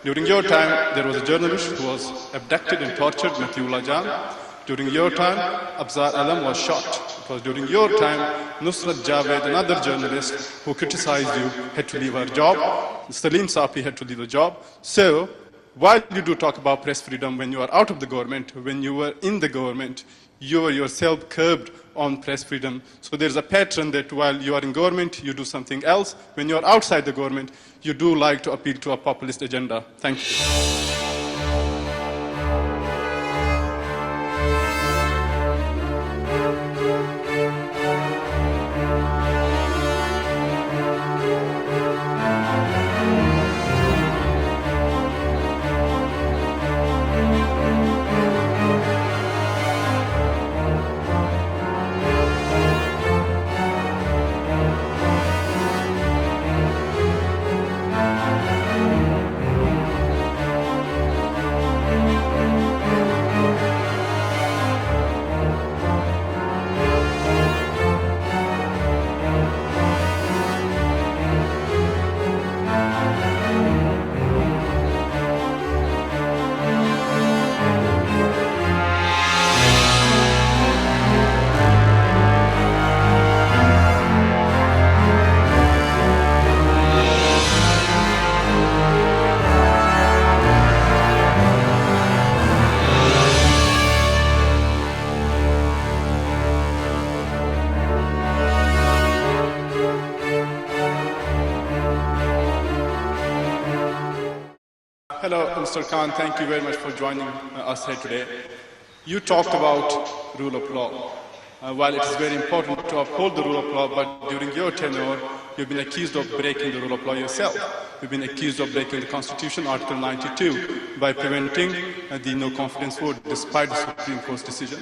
During your time, there was a journalist who was abducted and tortured, Matiullah Jan. During your time, Abzar Alam was shot. It was during your time, Nusrat Javed, another journalist who criticized you, had to leave her job. Salim Sapi had to leave the job. So, while you do talk about press freedom when you are out of the government, when you were in the government, you were yourself curbed on press freedom. So there's a pattern that while you are in government, you do something else. When you are outside the government, you do like to appeal to a populist agenda. Thank you. Hello, Mr. Khan. Thank you very much for joining us here today. You talked about rule of law. While it is very important to uphold the rule of law, but during your tenure, you've been accused of breaking the rule of law yourself. You've been accused of breaking the Constitution, Article 92, by preventing the no-confidence vote despite the Supreme Court's decision.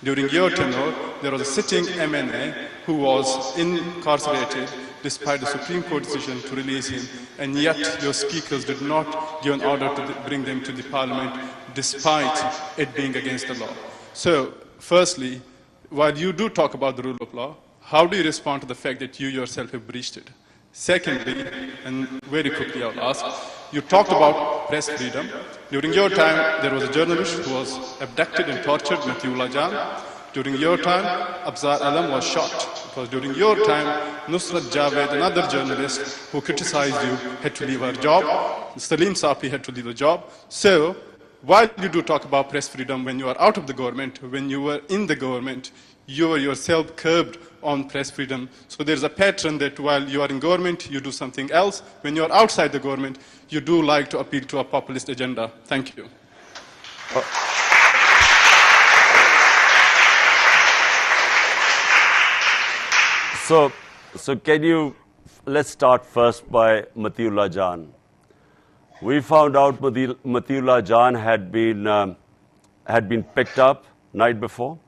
During your tenure, there was a sitting MNA who was incarcerated despite the Supreme Court decision to release him, and yet your speakers did not give an order to bring them to the parliament despite it being against the law. So, firstly, while you do talk about the rule of law, how do you respond to the fact that you yourself have breached it? Secondly, and very quickly I'll ask, you talked about press freedom. During your time, there was a journalist who was abducted and tortured, Matiullah Jan. During your time, Abzar Alam was shot. It was during your time, Nusrat Javed, another journalist who criticized you, had to leave her job. Salim Sapi had to leave the job. So, while you do talk about press freedom when you are out of the government, when you were in the government, you were yourself curbed on press freedom. So there's a pattern that while you are in government, you do something else. When you are outside the government, you do like to appeal to a populist agenda. Thank you. So can you, let's start first by Matiullah Jan. We found out Matiullah Jan had been picked up night before.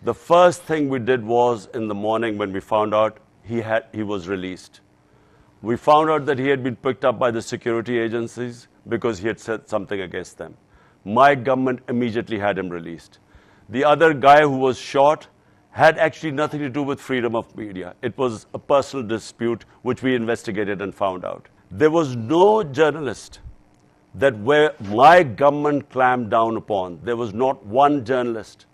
The first thing we did was in the morning when we found out he was released. We found out that he had been picked up by the security agencies because he had said something against them. My government immediately had him released. The other guy who was shot had actually nothing to do with freedom of media. It was a personal dispute which we investigated and found out. There was no journalist that where my government clamped down upon. There was not one journalist.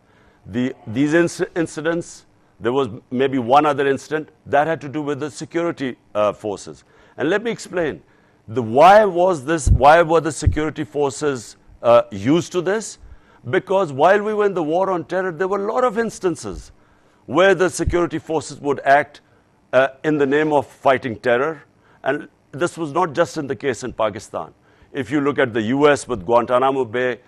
These incidents, there was maybe one other incident that had to do with the security forces. And let me explain. Why were the security forces used to this? Because while we were in the war on terror, there were a lot of instances where the security forces would act in the name of fighting terror. And this was not just in the case in Pakistan. If you look at the US with Guantanamo Bay,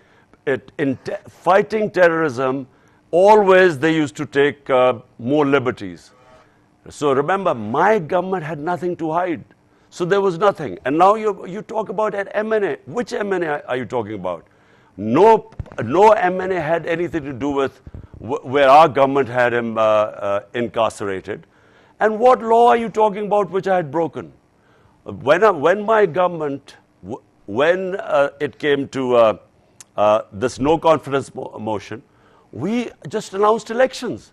fighting terrorism, always they used to take more liberties. So remember, my government had nothing to hide. So there was nothing. And now you talk about an MNA. Which MNA are you talking about? No MNA had anything to do with where our government had him incarcerated. And what law are you talking about which I had broken? When my government, when it came to this no confidence motion, we just announced elections.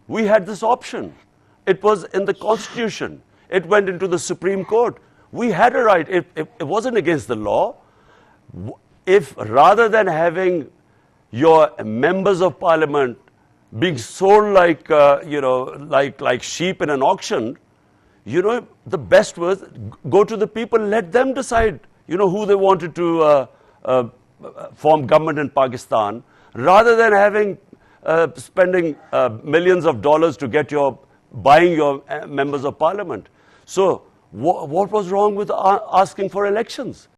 We had this option. It was in the Constitution. It went into the Supreme Court. We had a right. It wasn't against the law. if rather than having your members of parliament being sold like, like sheep in an auction, the best was go to the people, let them decide, who they wanted to form government in Pakistan, rather than having spending millions of dollars to get buying your members of parliament. So what was wrong with asking for elections?